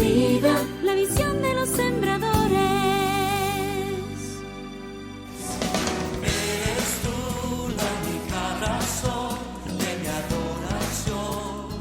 vida, la visión de los sembradores. Eres tú la única razón de mi adoración.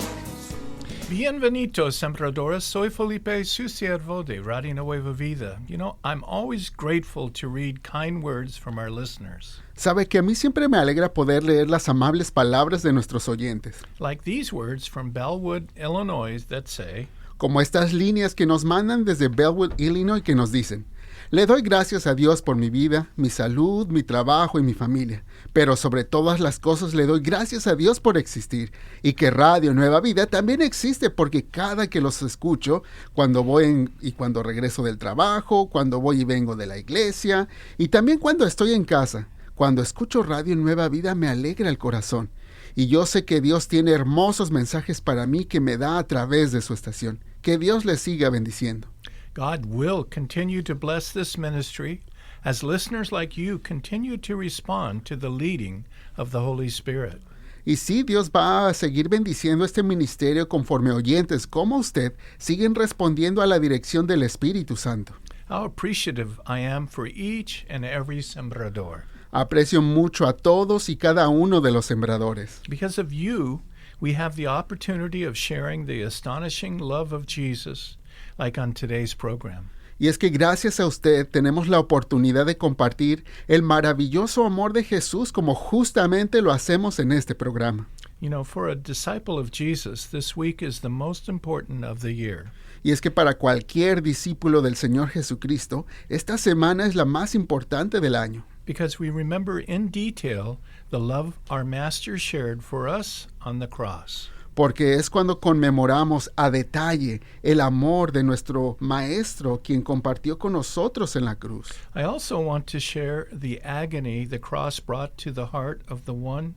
Bienvenidos, sembradores. Soy Felipe, su siervo de Radio Nueva Vida. You know, I'm always grateful to read kind words from our listeners. Sabe que a mí siempre me alegra poder leer las amables palabras de nuestros oyentes, Like these words from Bellwood, Illinois, that say, como estas líneas que nos mandan desde Bellwood, Illinois, que nos dicen: le doy gracias a Dios por mi vida, mi salud, mi trabajo y mi familia, pero sobre todas las cosas le doy gracias a Dios por existir, y que Radio Nueva Vida también existe porque cada que los escucho, cuando y cuando regreso del trabajo, cuando voy y vengo de la iglesia, y también cuando estoy en casa, cuando escucho Radio Nueva Vida me alegra el corazón. Y yo sé que Dios tiene hermosos mensajes para mí que me da a través de su estación. Que Dios les siga bendiciendo. God will continue to bless this ministry as listeners like you continue to respond to the leading of the Holy Spirit. Y sí, Dios va a seguir bendiciendo este ministerio conforme oyentes como usted siguen respondiendo a la dirección del Espíritu Santo. How appreciative I am for each and every sembrador. Aprecio mucho a todos y cada uno de los sembradores. Because of you, we have the opportunity of sharing the astonishing love of Jesus, like on today's program. Y es que gracias a usted tenemos la oportunidad de compartir el maravilloso amor de Jesús como justamente lo hacemos en este programa. You know, for a disciple of Jesus, this week is the most important of the year. Y es que para cualquier discípulo del Señor Jesucristo, esta semana es la más importante del año. Because we remember in detail the love our Master shared for us on the cross. Porque es cuando conmemoramos a detalle el amor de nuestro Maestro, quien compartió con nosotros en la cruz. I also want to share the agony the cross brought to the heart of one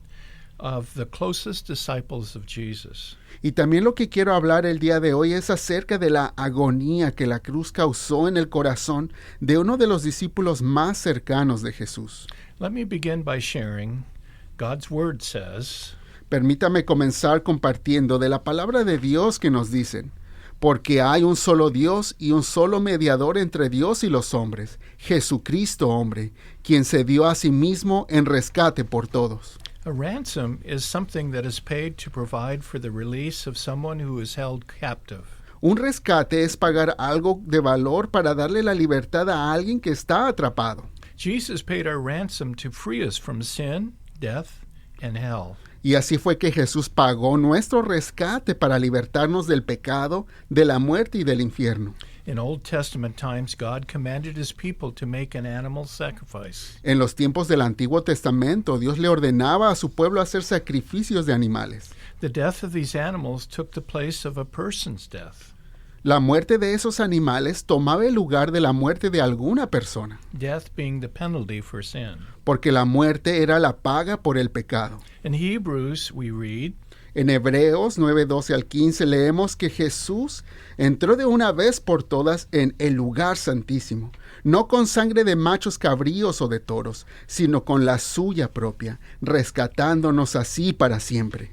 of the closest disciples of Jesus. Y también lo que quiero hablar el día de hoy es acerca de la agonía que la cruz causó en el corazón de uno de los discípulos más cercanos de Jesús. Let me begin by sharing God's Word says, Permítame comenzar compartiendo de la palabra de Dios que nos dicen: porque hay un solo Dios y un solo mediador entre Dios y los hombres, Jesucristo hombre, quien se dio a sí mismo en rescate por todos. a ransom is something that is paid to provide for the release of someone who is held captive. Un rescate es pagar algo de valor para darle la libertad a alguien que está atrapado. Jesus paid our ransom to free us from sin, death, and hell. Y así fue que Jesús pagó nuestro rescate para libertarnos del pecado, de la muerte y del infierno. In Old Testament times, God commanded his people to make an animal sacrifice. En los tiempos del Antiguo Testamento, Dios le ordenaba a su pueblo hacer sacrificios de animales. The death of these animals took the place of a person's death. La muerte de esos animales tomaba el lugar de la muerte de alguna persona, Death being the penalty for sin. porque la muerte era la paga por el pecado. In Hebrews, we read, En Hebreos 9:12 al 15 leemos que Jesús entró de una vez por todas en el lugar santísimo, no con sangre de machos cabríos o de toros, sino con la suya propia, rescatándonos así para siempre.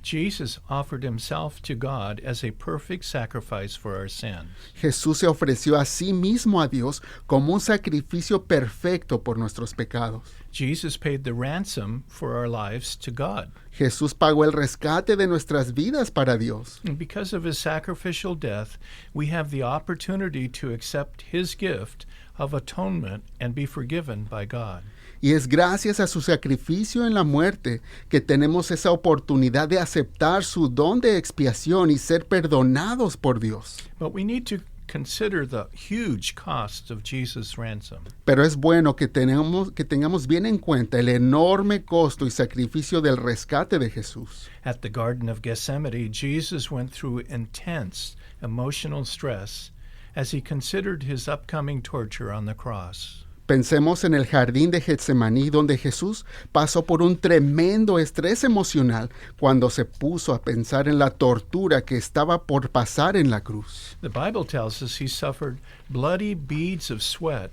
Jesus offered himself to God as a perfect sacrifice for our sins. Jesús se ofreció a sí mismo a Dios como un sacrificio perfecto por nuestros pecados. Jesus paid the ransom for our lives to God. Jesús pagó el rescate de nuestras vidas para Dios. And because of his sacrificial death, we have the opportunity to accept his gift of atonement and be forgiven by God. Y es gracias a su sacrificio en la muerte que tenemos esa oportunidad de aceptar su don de expiación y ser perdonados por Dios. But we need to consider the huge cost of Jesus' ransom. Pero es bueno que tengamos bien en cuenta el enorme costo y sacrificio del rescate de Jesús. At the Garden of Gethsemane, Jesus went through intense emotional stress as he considered his upcoming torture on the cross. Pensemos en el jardín de Getsemaní, donde Jesús pasó por un tremendo estrés emocional cuando se puso a pensar en la tortura que estaba por pasar en la cruz. The Bible tells us he suffered bloody beads of sweat,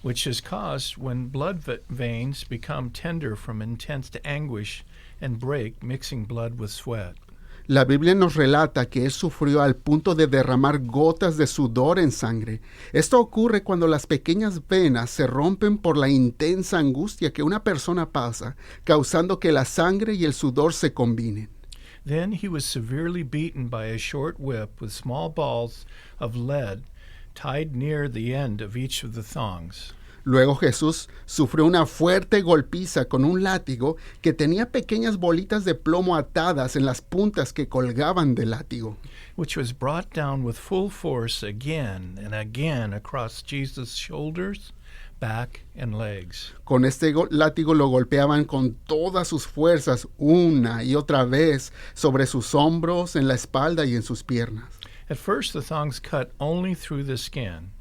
which is caused when blood veins become tender from intense anguish and break, mixing blood with sweat. La Biblia nos relata que él sufrió al punto de derramar gotas de sudor en sangre. Esto ocurre cuando las pequeñas venas se rompen por la intensa angustia que una persona pasa, causando que la sangre y el sudor se combinen. Then he was severely beaten by a short whip with small balls of lead tied near the end of each of the thongs. Luego Jesús sufrió una fuerte golpiza con un látigo que tenía pequeñas bolitas de plomo atadas en las puntas que colgaban del látigo, Which was brought down with full force again and again across Jesus' shoulders, back, and legs. Con este látigo lo golpeaban con todas sus fuerzas una y otra vez sobre sus hombros, en la espalda y en sus piernas. At first, the thongs cut only through the skin,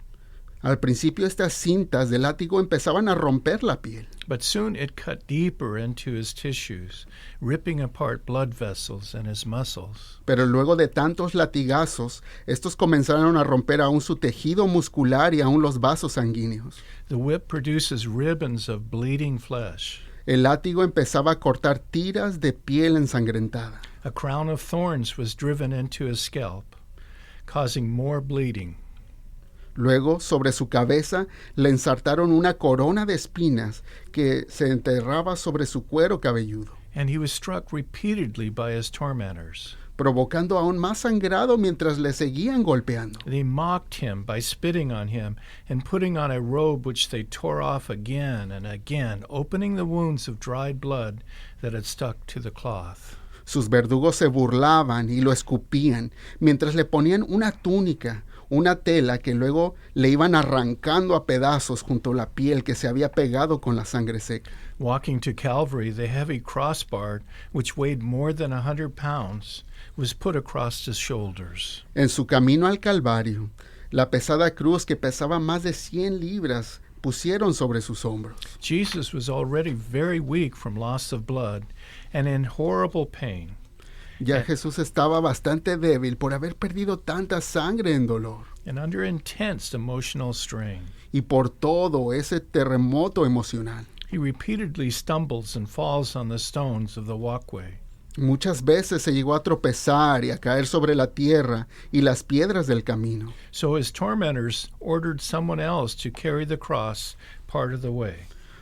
Al principio estas cintas de látigo empezaban a romper la piel, but soon it cut deeper into his tissues, ripping apart blood vessels and his muscles. pero luego de tantos latigazos, estos comenzaron a romper aún su tejido muscular y aún los vasos sanguíneos. The whip produces ribbons of bleeding flesh. El látigo empezaba a cortar tiras de piel ensangrentada. A crown of thorns was driven into his scalp, causing more bleeding. Luego, sobre su cabeza, le ensartaron una corona de espinas que se enterraba sobre su cuero cabelludo, And he was struck repeatedly by his tormentors. provocando aún más sangrado mientras le seguían golpeando. They mocked him by spitting on him and putting on a robe which they tore off again and again, opening the wounds of dried blood that had stuck to the cloth. Sus verdugos se burlaban y lo escupían, mientras le ponían una túnica, una tela que luego le iban arrancando a pedazos junto a la piel que se había pegado con la sangre seca. Walking to Calvary, the heavy crossbar, which weighed more than 100 pounds, was put across his shoulders. En su camino al Calvario, la pesada cruz que pesaba más de 100 libras pusieron sobre sus hombros. Jesus was already very weak from loss of blood and in horrible pain. Ya Jesús estaba bastante débil por haber perdido tanta sangre en dolor And under intense emotional strain. y por todo ese terremoto emocional. He repeatedly stumbles and falls on the stones of the walkway. Muchas veces se llegó a tropezar y a caer sobre la tierra y las piedras del camino. So his tormentors ordered someone else to carry the cross part of the way.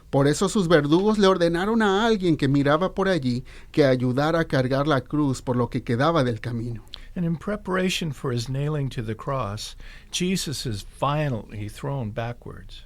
Por eso sus verdugos le ordenaron a alguien que miraba por allí que ayudara a cargar la cruz por lo que quedaba del camino. And in preparation for his nailing to the cross, Jesus is violently thrown backwards.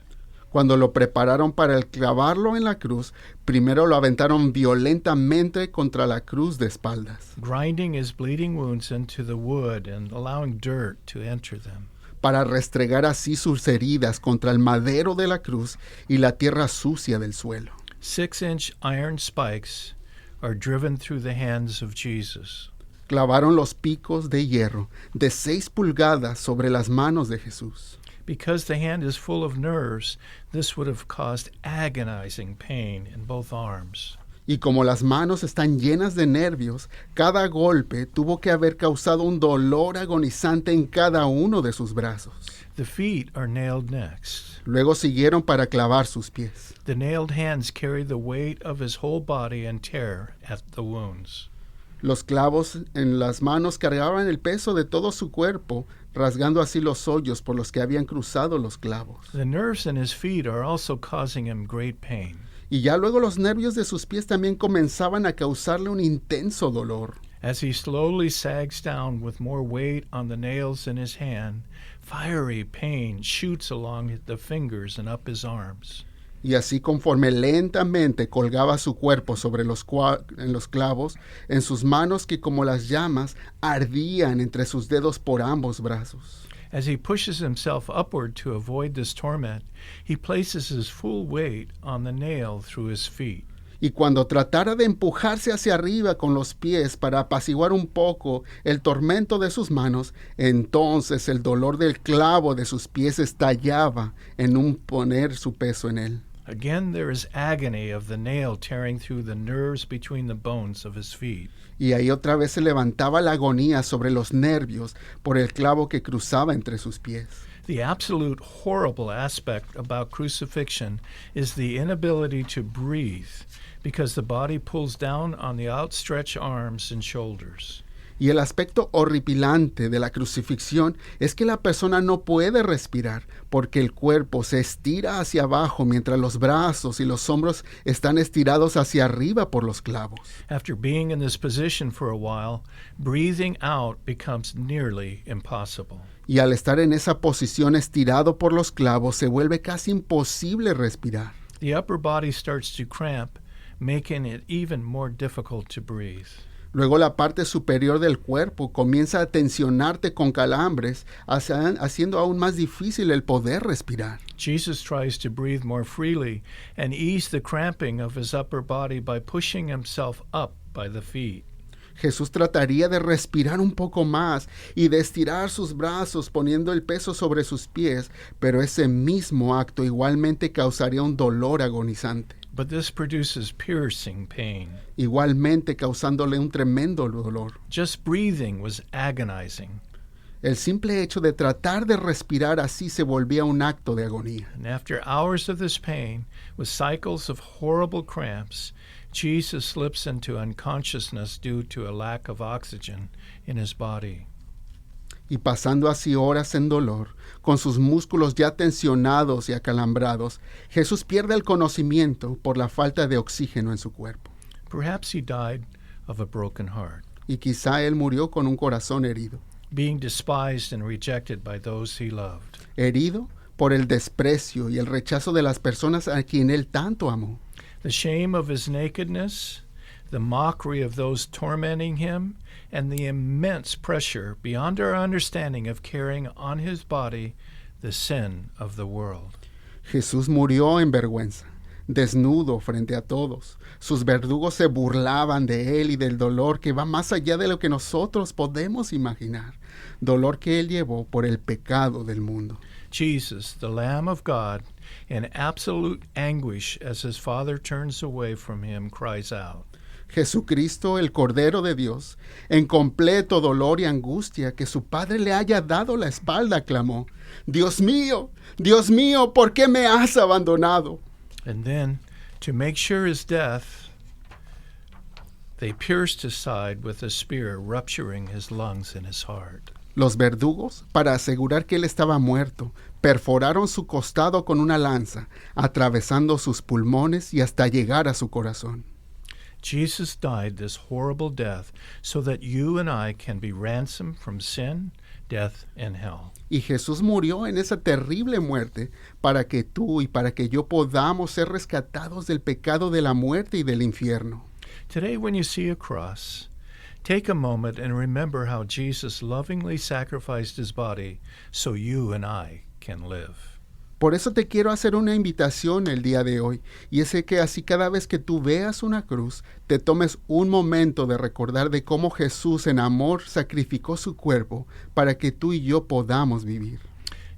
Cuando lo prepararon para el clavarlo en la cruz, primero lo aventaron violentamente contra la cruz de espaldas, Grinding his bleeding wounds into the wood and allowing dirt to enter them. para restregar así sus heridas contra el madero de la cruz y la tierra sucia del suelo. 6-inch iron spikes are driven through the hands of Jesus. Clavaron los picos de hierro de 6 pulgadas sobre las manos de Jesús. Because the hand is full of nerves, this would have caused agonizing pain in both arms. Y como las manos están llenas de nervios, cada golpe tuvo que haber causado un dolor agonizante en cada uno de sus brazos. The feet are nailed next. Luego siguieron para clavar sus pies. The nailed hands carry the weight of his whole body and tear at the wounds. Los clavos en las manos cargaban el peso de todo su cuerpo, rasgando así los hoyos por los que habían cruzado los clavos. The nerves in his feet are also causing him great pain. Y ya luego los nervios de sus pies también comenzaban a causarle un intenso dolor. As he slowly sags down with more weight on the nails in his hand, fiery pain shoots along the fingers and up his arms. Y así conforme lentamente colgaba su cuerpo sobre en los clavos, en sus manos que como las llamas ardían entre sus dedos por ambos brazos. As he pushes himself upward to avoid this torment, he places his full weight on the nail through his feet. Y cuando tratara de empujarse hacia arriba con los pies para apaciguar un poco el tormento de sus manos, entonces el dolor del clavo de sus pies estallaba en un poner su peso en él. Again there is agony of the nail tearing through the nerves between the bones of his feet. Y ahí otra vez se levantaba la agonía sobre los nervios por el clavo que cruzaba entre sus pies. The absolute horrible aspect about crucifixion is the inability to breathe because the body pulls down on the outstretched arms and shoulders. Y el aspecto horripilante de la crucifixión es que la persona no puede respirar porque el cuerpo se estira hacia abajo mientras los brazos y los hombros están estirados hacia arriba por los clavos. After being in this position for a while, breathing out becomes nearly impossible. Y al estar en esa posición estirado por los clavos se vuelve casi imposible respirar. The upper body starts to cramp, making it even more difficult to breathe. Luego la parte superior del cuerpo comienza a tensionarte con calambres, haciendo aún más difícil el poder respirar. Jesus tries to breathe more freely and ease the cramping of his upper body by pushing himself up by the feet. Jesús trataría de respirar un poco más y de estirar sus brazos poniendo el peso sobre sus pies, pero ese mismo acto igualmente causaría un dolor agonizante. But this produces piercing pain. Igualmente causándole un tremendo dolor. Just breathing was agonizing. El simple hecho de tratar de respirar así se volvía un acto de agonía. And after hours of this pain, with cycles of horrible cramps, Jesus slips into unconsciousness due to a lack of oxygen in his body. Y pasando así horas en dolor, con sus músculos ya tensionados y acalambrados, Jesús pierde el conocimiento por la falta de oxígeno en su cuerpo. Perhaps he died of a broken heart, Y quizá él murió con un corazón herido. being despised and rejected by those he loved. Herido por el desprecio y el rechazo de las personas a quien él tanto amó. The shame of his nakedness, the mockery of those tormenting him, and the immense pressure beyond our understanding of carrying on his body the sin of the world. Jesús murió en vergüenza, desnudo frente a todos. Sus verdugos se burlaban de él y del dolor que va más allá de lo que nosotros podemos imaginar. Dolor que él llevó por el pecado del mundo. Jesus, the Lamb of God, in absolute anguish as his Father turns away from him, cries out. Jesucristo, el Cordero de Dios, en completo dolor y angustia, que su Padre le haya dado la espalda, clamó: Dios mío, ¿por qué me has abandonado? And then, to make sure his death, they pierced his side with a spear, rupturing his lungs and his heart. Los verdugos, para asegurar que él estaba muerto, perforaron su costado con una lanza, atravesando sus pulmones y hasta llegar a su corazón. Jesus died this horrible death so that you and I can be ransomed from sin, death, and hell. Y Jesús murió en esa terrible muerte para que tú y para que yo podamos ser rescatados del pecado de la muerte y del infierno. Today, when you see a cross, take a moment and remember how Jesus lovingly sacrificed his body so you and I can live. Por eso te quiero hacer una invitación el día de hoy, y es que así cada vez que tú veas una cruz, te tomes un momento de recordar de cómo Jesús en amor sacrificó su cuerpo para que tú y yo podamos vivir.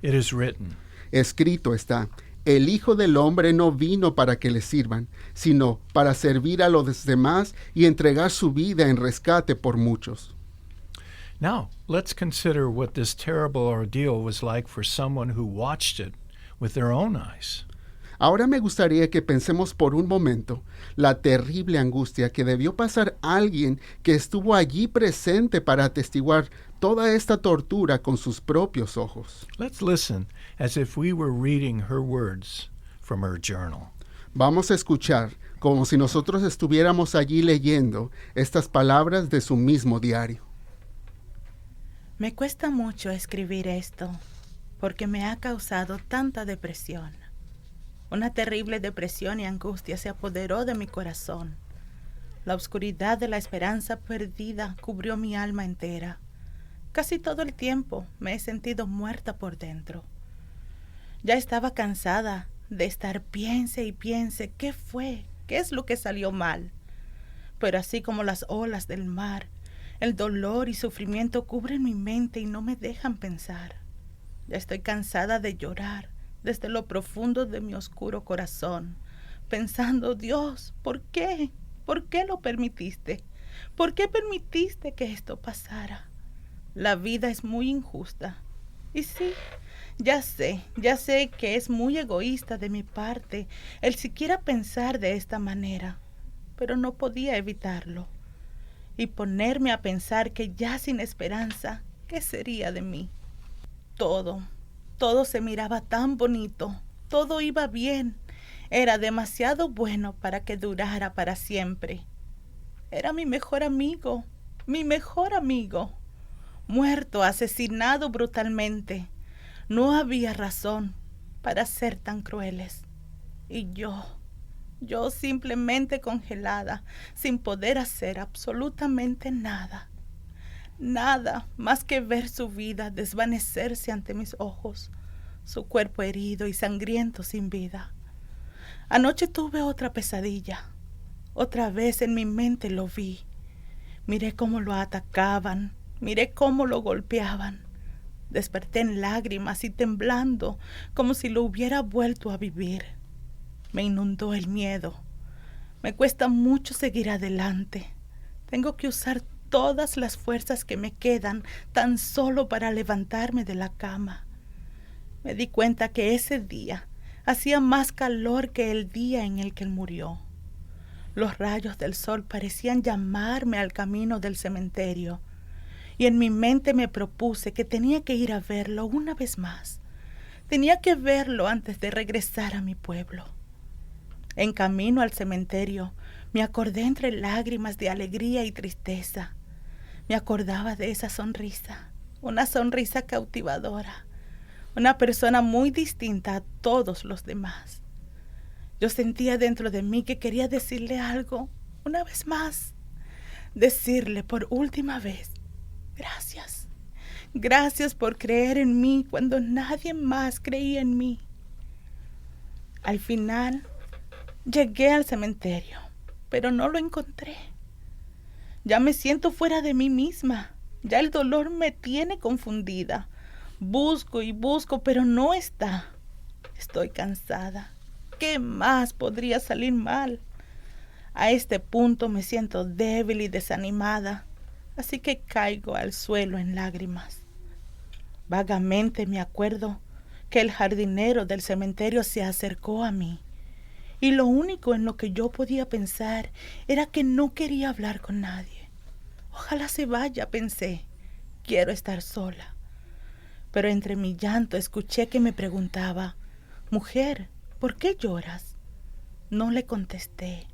It is written, Escrito está: el Hijo del Hombre no vino para que le sirvan, sino para servir a los demás y entregar su vida en rescate por muchos. Now, let's consider what this terrible ordeal was like for someone who watched it with their own eyes. Ahora me gustaría que pensemos por un momento la terrible angustia que debió pasar alguien que estuvo allí presente para atestiguar toda esta tortura con sus propios ojos. Let's listen as if we were reading her words from her journal. Vamos a escuchar como si nosotros estuviéramos allí leyendo estas palabras de su mismo diario. Me cuesta mucho escribir esto porque me ha causado tanta depresión. Una terrible depresión y angustia se apoderó de mi corazón. La oscuridad de la esperanza perdida cubrió mi alma entera. Casi todo el tiempo me he sentido muerta por dentro. Ya estaba cansada de estar piense y piense qué fue, qué es lo que salió mal. Pero así como las olas del mar, el dolor y sufrimiento cubren mi mente y no me dejan pensar. Ya estoy cansada de llorar desde lo profundo de mi oscuro corazón, pensando: Dios, ¿por qué? ¿Por qué lo permitiste? ¿Por qué permitiste que esto pasara? La vida es muy injusta. Y sí, ya sé que es muy egoísta de mi parte el siquiera pensar de esta manera, pero no podía evitarlo. y ponerme a pensar que ya sin esperanza, ¿qué sería de mí? Todo se miraba tan bonito, todo iba bien, era demasiado bueno para que durara para siempre. Era mi mejor amigo, muerto, asesinado brutalmente. No había razón para ser tan crueles. Y yo simplemente congelada, sin poder hacer absolutamente nada. Nada más que ver su vida desvanecerse ante mis ojos, su cuerpo herido y sangriento sin vida. Anoche tuve otra pesadilla. Otra vez en mi mente lo vi. Miré cómo lo atacaban, miré cómo lo golpeaban. Desperté en lágrimas y temblando, como si lo hubiera vuelto a vivir. Me inundó el miedo. Me cuesta mucho seguir adelante. Tengo que usar todas las fuerzas que me quedan tan solo para levantarme de la cama. Me di cuenta que ese día hacía más calor que el día en el que él murió. Los rayos del sol parecían llamarme al camino del cementerio, y en mi mente me propuse que tenía que ir a verlo una vez más. Tenía que verlo antes de regresar a mi pueblo. En camino al cementerio, me acordé entre lágrimas de alegría y tristeza. Me acordaba de esa sonrisa, una sonrisa cautivadora, una persona muy distinta a todos los demás. Yo sentía dentro de mí que quería decirle algo, una vez más, decirle por última vez, gracias. Gracias por creer en mí cuando nadie más creía en mí. Al final, llegué al cementerio, pero no lo encontré. Ya me siento fuera de mí misma. Ya el dolor me tiene confundida. Busco y busco, pero no está. Estoy cansada. ¿Qué más podría salir mal? A este punto me siento débil y desanimada, así que caigo al suelo en lágrimas. Vagamente me acuerdo que el jardinero del cementerio se acercó a mí, y lo único en lo que yo podía pensar era que no quería hablar con nadie. Ojalá se vaya, pensé. Quiero estar sola. Pero entre mi llanto escuché que me preguntaba, mujer, ¿por qué lloras? No le contesté,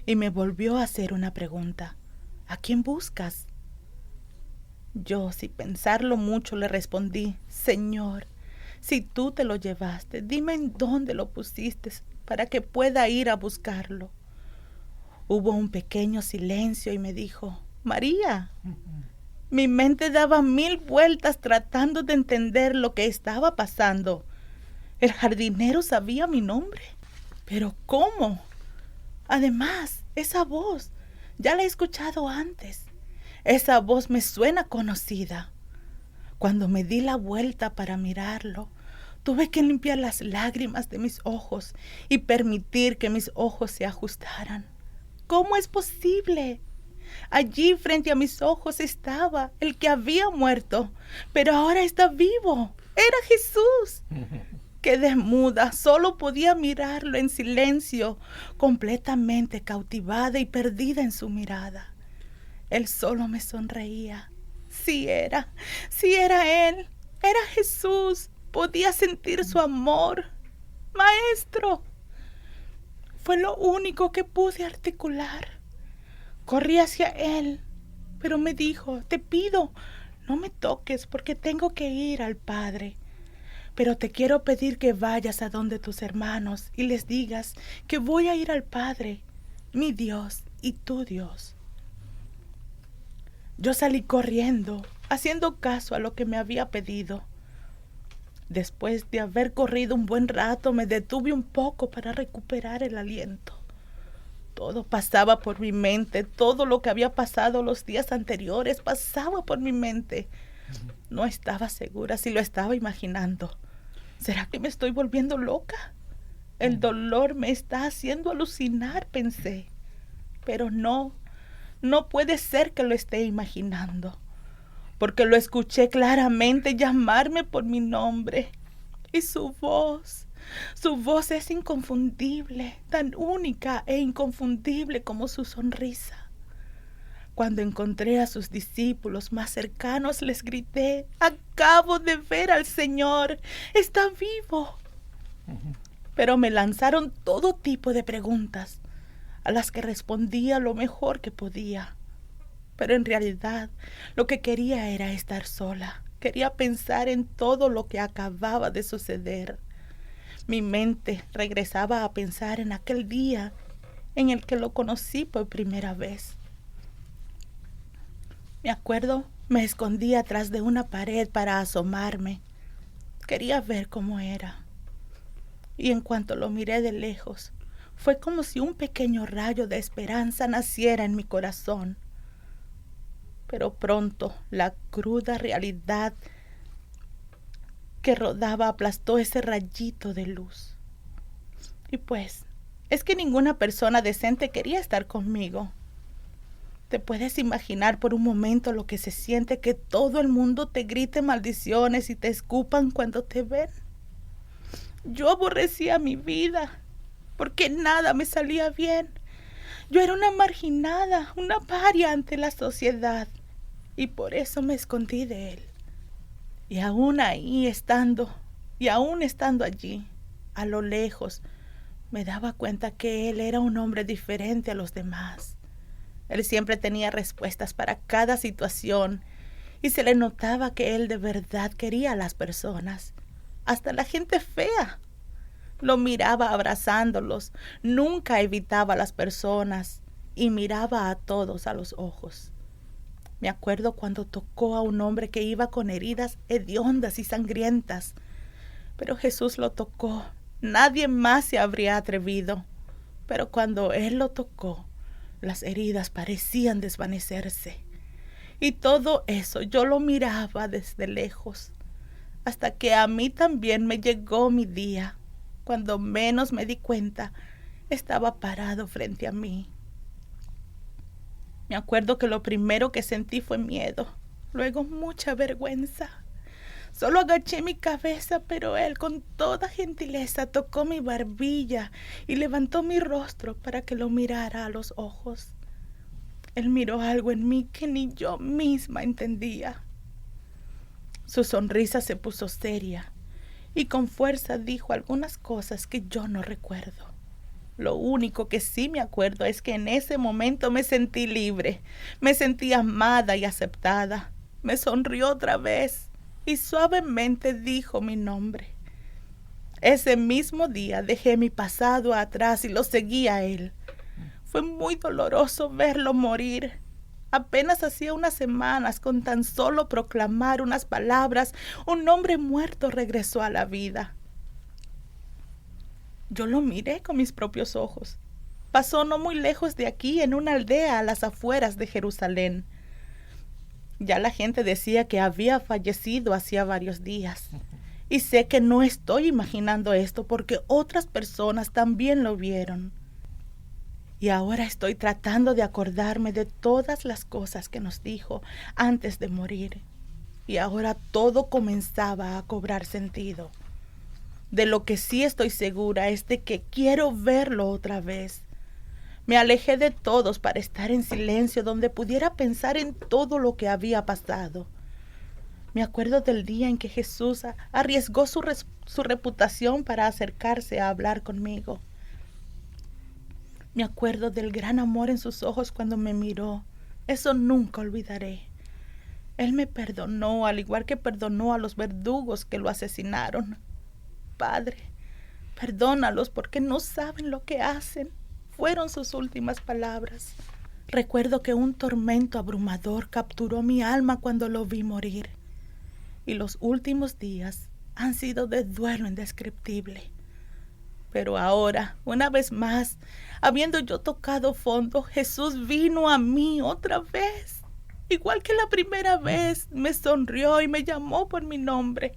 y me volvió a hacer una pregunta. ¿A quién buscas? Yo, sin pensarlo mucho, le respondí, Señor, si tú te lo llevaste, dime en dónde lo pusiste para que pueda ir a buscarlo. Hubo un pequeño silencio y me dijo, María. Mi mente daba 1000 vueltas tratando de entender lo que estaba pasando. El jardinero sabía mi nombre. ¿Pero cómo? Además, esa voz, ya la he escuchado antes. Esa voz me suena conocida. Cuando me di la vuelta para mirarlo, tuve que limpiar las lágrimas de mis ojos y permitir que mis ojos se ajustaran. ¿Cómo es posible? Allí frente a mis ojos estaba el que había muerto, pero ahora está vivo. Era Jesús. Quedé muda, solo podía mirarlo en silencio, completamente cautivada y perdida en su mirada. Él solo me sonreía. Sí era él, era Jesús. Podía sentir su amor. Maestro. Fue lo único que pude articular. Corrí hacia él, pero me dijo, te pido, no me toques porque tengo que ir al Padre. Pero te quiero pedir que vayas a donde tus hermanos y les digas que voy a ir al Padre, mi Dios y tu Dios. Yo salí corriendo, haciendo caso a lo que me había pedido. Después de haber corrido un buen rato, me detuve un poco para recuperar el aliento. Todo pasaba por mi mente, todo lo que había pasado los días anteriores pasaba por mi mente. No estaba segura si lo estaba imaginando. ¿Será que me estoy volviendo loca? El dolor me está haciendo alucinar, pensé. Pero no puede ser que lo esté imaginando, porque lo escuché claramente llamarme por mi nombre. Y su voz es inconfundible, tan única e inconfundible como su sonrisa. Cuando encontré a sus discípulos más cercanos, les grité: acabo de ver al Señor, está vivo. Pero me lanzaron todo tipo de preguntas, a las que respondía lo mejor que podía. Pero en realidad lo que quería era estar sola. Quería pensar en todo lo que acababa de suceder. Mi mente regresaba a pensar en aquel día en el que lo conocí por primera vez. Me acuerdo, me escondí atrás de una pared para asomarme. Quería ver cómo era. Y en cuanto lo miré de lejos, fue como si un pequeño rayo de esperanza naciera en mi corazón. Pero pronto la cruda realidad que rodaba aplastó ese rayito de luz. Y pues, es que ninguna persona decente quería estar conmigo. ¿Te puedes imaginar por un momento lo que se siente que todo el mundo te grite maldiciones y te escupan cuando te ven? Yo aborrecía mi vida, porque nada me salía bien. Yo era una marginada, una paria ante la sociedad, y por eso me escondí de él. Y aún estando allí, a lo lejos, me daba cuenta que él era un hombre diferente a los demás. Él siempre tenía respuestas para cada situación y se le notaba que él de verdad quería a las personas, hasta la gente fea. Lo miraba abrazándolos, nunca evitaba a las personas y miraba a todos a los ojos. Me acuerdo cuando tocó a un hombre que iba con heridas hediondas y sangrientas, pero Jesús lo tocó. Nadie más se habría atrevido, pero cuando él lo tocó, las heridas parecían desvanecerse. Y todo eso yo lo miraba desde lejos, hasta que a mí también me llegó mi día. Cuando menos me di cuenta, estaba parado frente a mí. Me acuerdo que lo primero que sentí fue miedo, luego mucha vergüenza. Solo agaché mi cabeza, pero él con toda gentileza tocó mi barbilla y levantó mi rostro para que lo mirara a los ojos. Él miró algo en mí que ni yo misma entendía. Su sonrisa se puso seria y con fuerza dijo algunas cosas que yo no recuerdo. Lo único que sí me acuerdo es que en ese momento me sentí libre, me sentí amada y aceptada. Me sonrió otra vez y suavemente dijo mi nombre. Ese mismo día dejé mi pasado atrás y lo seguí a él. Fue muy doloroso verlo morir. Apenas hacía unas semanas, con tan solo proclamar unas palabras, un hombre muerto regresó a la vida. Yo lo miré con mis propios ojos. Pasó no muy lejos de aquí, en una aldea a las afueras de Jerusalén. Ya la gente decía que había fallecido hacía varios días. Y sé que no estoy imaginando esto porque otras personas también lo vieron. Y ahora estoy tratando de acordarme de todas las cosas que nos dijo antes de morir. Y ahora todo comenzaba a cobrar sentido. De lo que sí estoy segura es de que quiero verlo otra vez. Me alejé de todos para estar en silencio donde pudiera pensar en todo lo que había pasado. Me acuerdo del día en que Jesús arriesgó su reputación para acercarse a hablar conmigo. Me acuerdo del gran amor en sus ojos cuando me miró. Eso nunca olvidaré. Él me perdonó, al igual que perdonó a los verdugos que lo asesinaron. Padre, perdónalos porque no saben lo que hacen. Fueron sus últimas palabras. Recuerdo que un tormento abrumador capturó mi alma cuando lo vi morir. Y los últimos días han sido de duelo indescriptible. Pero ahora, una vez más, habiendo yo tocado fondo, Jesús vino a mí otra vez. Igual que la primera vez, me sonrió y me llamó por mi nombre.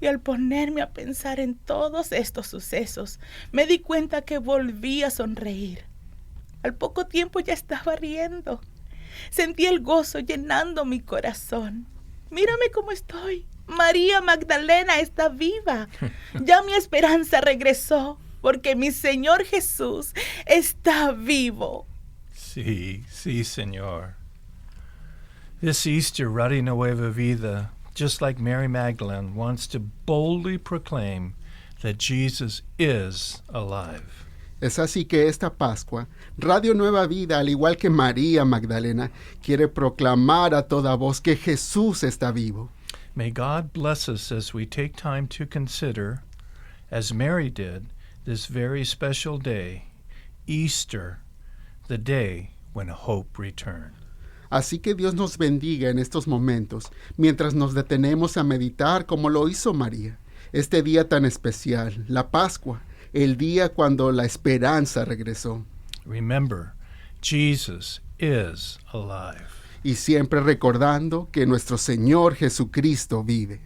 Y al ponerme a pensar en todos estos sucesos, me di cuenta que volví a sonreír. Al poco tiempo ya estaba riendo. Sentí el gozo llenando mi corazón. Mírame cómo estoy. María Magdalena está viva. Ya mi esperanza regresó, porque mi Señor Jesús está vivo. Sí, Señor. This Easter, Radio Nueva Vida, just like Mary Magdalene, wants to boldly proclaim that Jesus is alive. Es así que esta Pascua, Radio Nueva Vida, al igual que María Magdalena, quiere proclamar a toda voz que Jesús está vivo. May God bless us as we take time to consider, as Mary did, this very special day, Easter, the day when hope returned. Así que Dios nos bendiga en estos momentos, mientras nos detenemos a meditar como lo hizo María, este día tan especial, la Pascua, el día cuando la esperanza regresó. Remember, Jesus is alive. Y siempre recordando que nuestro Señor Jesucristo vive.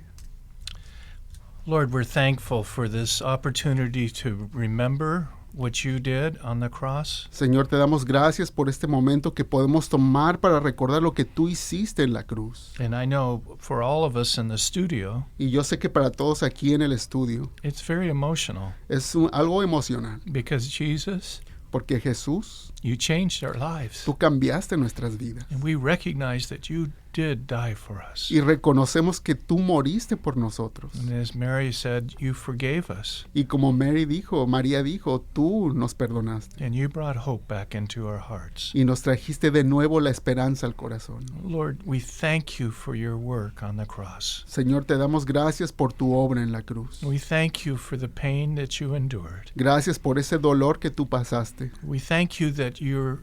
Lord, we're thankful for this opportunity to remember what you did on the cross. Señor, te damos gracias por este momento que podemos tomar para recordar lo que tú hiciste en la cruz. And I know for all of us in the studio, Y yo sé que para todos aquí en el estudio it's very emotional es algo emocional, because Jesus, porque Jesús, you changed our lives. tú cambiaste nuestras vidas. And we recognize that you did die for us. Y reconocemos que tú moriste por nosotros. And as Mary said, you forgave us. Y como María dijo, tú nos perdonaste. And you brought hope back into our hearts. Y nos trajiste de nuevo la esperanza al corazón. Lord, we thank you for your work on the cross. Señor, te damos gracias por tu obra en la cruz. We thank you for the pain that you endured. Gracias por ese dolor que tú pasaste. We thank you that your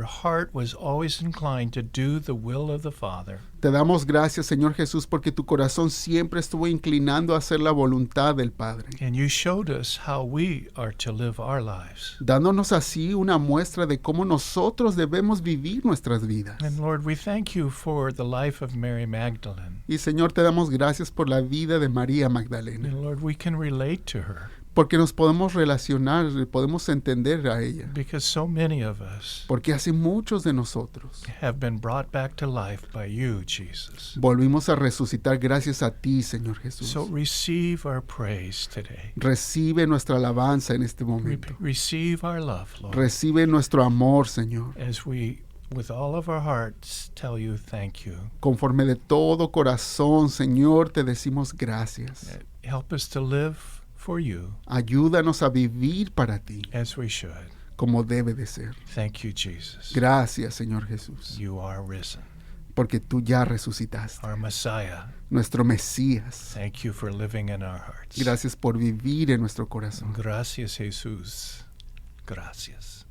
heart was always inclined to do the will of the Father. Te damos gracias, Señor Jesús, porque tu corazón siempre estuvo inclinando a hacer la voluntad del Padre, And you showed us how we are to live our lives. dándonos así una muestra de cómo nosotros debemos vivir nuestras vidas. And Lord, we thank you for the life of Mary Magdalene. Y Señor, te damos gracias por la vida de María Magdalena, And Lord, we can relate to her porque nos podemos relacionar, podemos entender a ella, because so many of us porque hace muchos de nosotros have been brought back to life by you, Jesus. volvimos a resucitar gracias a ti, Señor Jesús. So receive our praise today. Recibe nuestra alabanza en este momento. Receive our love, Lord, Recibe nuestro amor, Señor. as we, with all of our hearts, tell you thank you. Conforme de todo corazón, Señor, te decimos gracias. Help us to live for you Ayúdanos a vivir para ti, as we should. como debe de ser. Thank you, Jesus. Gracias, Señor Jesús, You are risen, porque tú ya resucitaste. our Messiah. Nuestro Mesías. Thank you for living in our hearts. Gracias por vivir en nuestro corazón. Gracias, Jesús. Gracias.